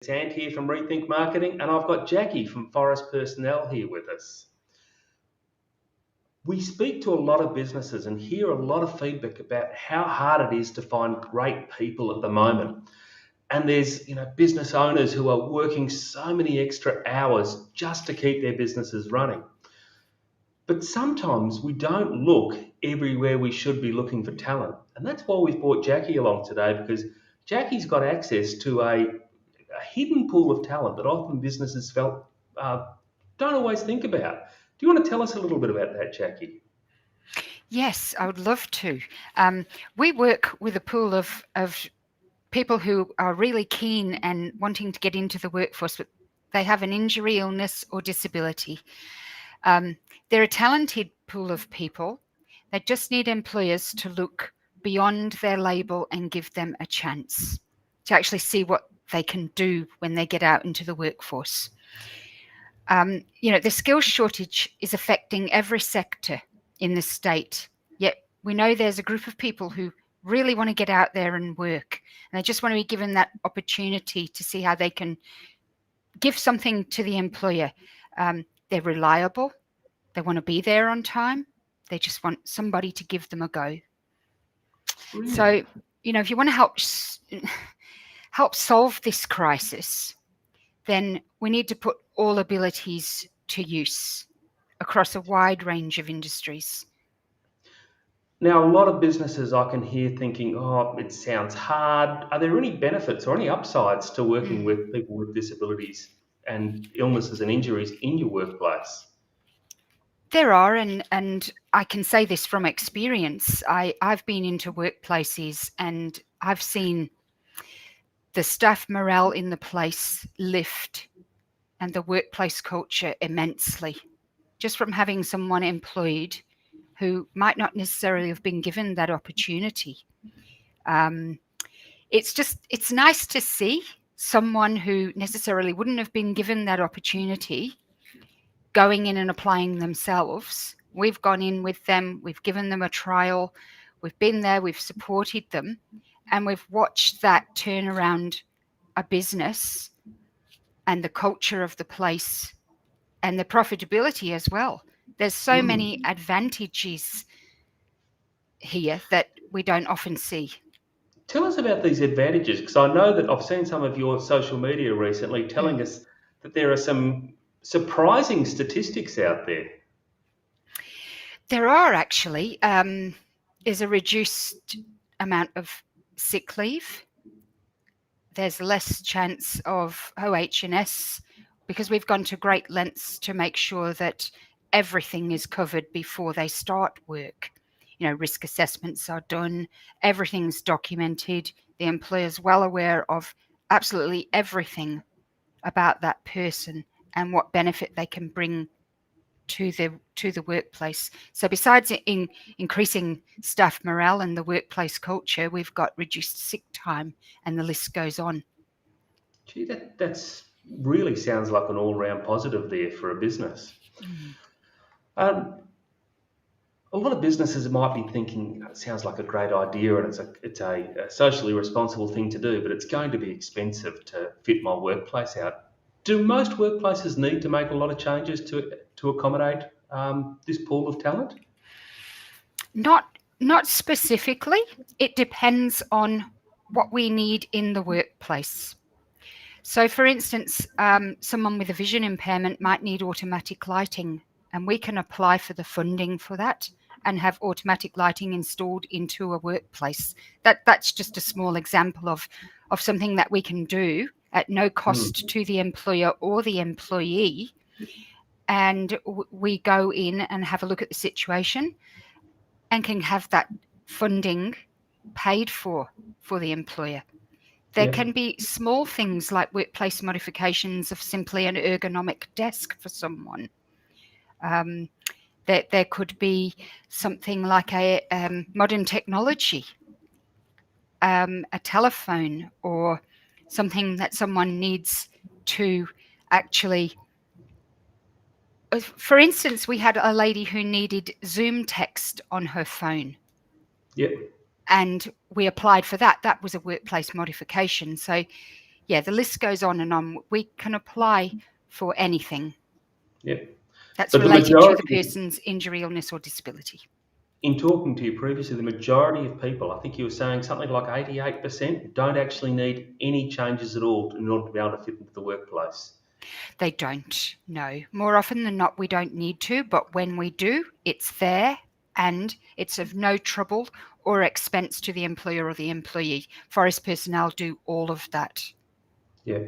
It's Ant here from Rethink Marketing, and I've got Jacquie from Forest Personnel here with us. We speak to a lot of businesses and hear a lot of feedback about how hard it is to find great people at the moment. And there's business owners who are working so many extra hours just to keep their businesses running. But sometimes we don't look everywhere we should be looking for talent. And that's why we've brought Jacquie along today, because Jacquie's got access to a hidden pool of talent that often businesses felt don't always think about. Do you want to tell us a little bit about that, Jacquie? Yes, I would love to. We work with a pool of people who are really keen and wanting to get into the workforce, but they have an injury, illness, or disability. They're a talented pool of people. They just need employers to look beyond their label and give them a chance to actually see what they can do when they get out into the workforce. The skills shortage is affecting every sector in the state, yet we know there's a group of people who really want to get out there and work, and they just want to be given that opportunity to see how they can give something to the employer. They're reliable, they want to be there on time, they just want somebody to give them a go. Brilliant. So, if you want to help solve this crisis, then we need to put all abilities to use across a wide range of industries. Now, a lot of businesses I can hear thinking, oh, it sounds hard. Are there any benefits or any upsides to working with people with disabilities and illnesses and injuries in your workplace? There are, and I can say this from experience. I've been into workplaces and I've seen the staff morale in the place lift and the workplace culture immensely, just from having someone employed who might not necessarily have been given that opportunity. It's nice to see someone who necessarily wouldn't have been given that opportunity going in and applying themselves. We've gone in with them, we've given them a trial, we've been there, we've supported them, and we've watched that turn around a business and the culture of the place and the profitability as well. There's so many advantages here that we don't often see. Tell us about these advantages, because I know that I've seen some of your social media recently telling us that there are some surprising statistics out there. There are actually. There's a reduced amount of sick leave. There's less chance of OH&S because we've gone to great lengths to make sure that everything is covered before they start work. Risk assessments are done, everything's documented, the employer's well aware of absolutely everything about that person and what benefit they can bring to the workplace. So besides increasing staff morale and the workplace culture, we've got reduced sick time, and the list goes on. Gee, that's really sounds like an all-round positive there for a business. A lot of businesses might be thinking, it sounds like a great idea and it's a socially responsible thing to do, but it's going to be expensive to fit my workplace out. Do most workplaces need to make a lot of changes to accommodate this pool of talent? Not specifically. It depends on what we need in the workplace. So, for instance, someone with a vision impairment might need automatic lighting, and we can apply for the funding for that and have automatic lighting installed into a workplace. That's just a small example of something that we can do at no cost to the employer or the employee. And we go in and have a look at the situation and can have that funding paid for the employer. There can be small things like workplace modifications of simply an ergonomic desk for someone. There could be something like a modern technology, a telephone, or something that someone needs to actually. For instance, we had a lady who needed Zoom text on her phone. Yeah. And we applied for that. That was a workplace modification. So yeah, the list goes on and on. We can apply for anything Yeah. that's But the related to the majority, person's injury, illness, or disability. in talking to you previously, the majority of people, I think you were saying something like 88%, don't actually need any changes at all in order to be able to fit into the workplace. They don't, no. More often than not, we don't need to, but when we do, it's there and it's of no trouble or expense to the employer or the employee. Forest personnel do all of that. Yeah.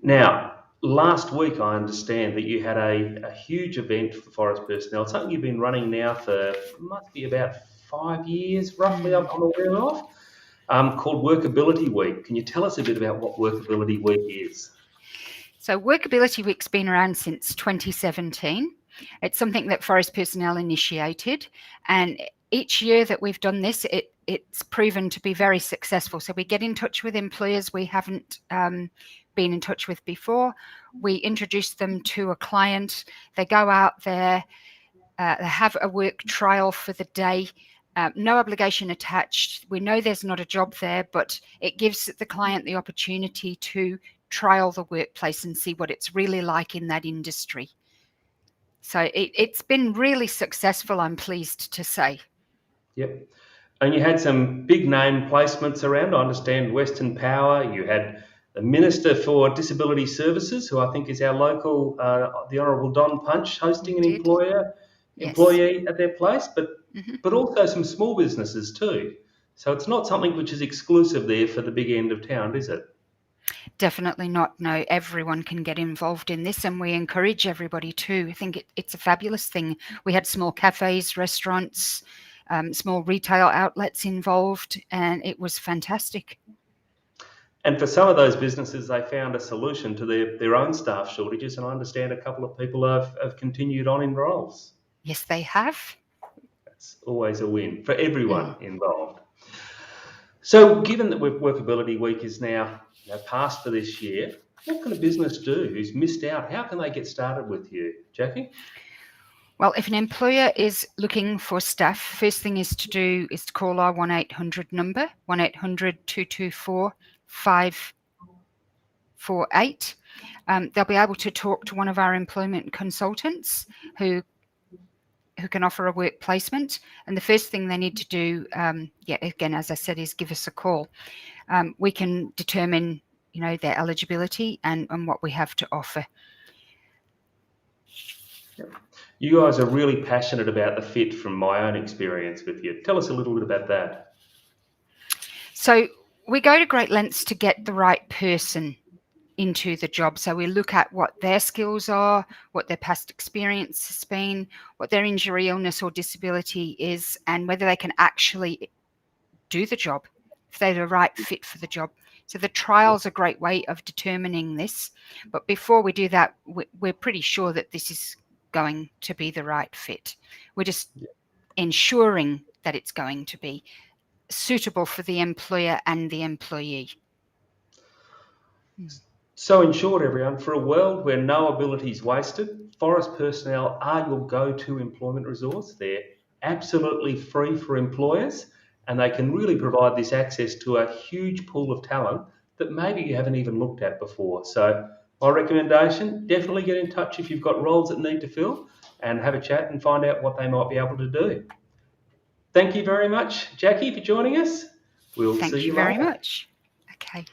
Now, last week I understand that you had a huge event for forest personnel, something you've been running now for must be about 5 years, roughly, I'm aware of, called Workability Week. Can you tell us a bit about what Workability Week is? So, Workability Week's been around since 2017. It's something that Forest Personnel initiated, and each year that we've done this, it's proven to be very successful. So, we get in touch with employers we haven't been in touch with before. We introduce them to a client. They go out there, they have a work trial for the day. No obligation attached. We know there's not a job there, but it gives the client the opportunity to trial the workplace and see what it's really like in that industry. So it's been really successful, I'm pleased to say. Yep. And you had some big name placements around. I understand Western Power. You had the Minister for Disability Services, who I think is our local, the Honourable Don Punch, hosting We an did. Yes. employee at their place, Mm-hmm. but also some small businesses too. So it's not something which is exclusive there for the big end of town, is it? Definitely not. No, everyone can get involved in this, and we encourage everybody to. I think it's a fabulous thing. We had small cafes, restaurants, small retail outlets involved, and it was fantastic. And for some of those businesses, they found a solution to their own staff shortages, and I understand a couple of people have continued on in roles. Yes, they have. That's always a win for Mm. everyone involved. So, given that Workability Week is now past for this year, what can a business do who's missed out? How can they get started with you, Jacquie? Well, if an employer is looking for staff, first thing is to call our 1-800 number, 1-800-224-548. They'll be able to talk to one of our employment consultants who can offer a work placement. And the first thing they need to do, again, as I said, is give us a call. We can determine, their eligibility and what we have to offer. You guys are really passionate about the fit from my own experience with you. Tell us a little bit about that. So we go to great lengths to get the right person into the job. So we look at what their skills are, what their past experience has been, what their injury, illness, or disability is, and whether they can actually do the job, if they're the right fit for the job. So the trial's a great way of determining this. But before we do that, we're pretty sure that this is going to be the right fit. We're just ensuring that it's going to be suitable for the employer and the employee. So, in short, everyone, for a world where no ability is wasted, forest personnel are your go-to employment resource. They're absolutely free for employers, and they can really provide this access to a huge pool of talent that maybe you haven't even looked at before. So, my recommendation, definitely get in touch if you've got roles that need to fill and have a chat and find out what they might be able to do. Thank you very much, Jacquie, for joining us. We'll see Thank you you very later. much. Okay.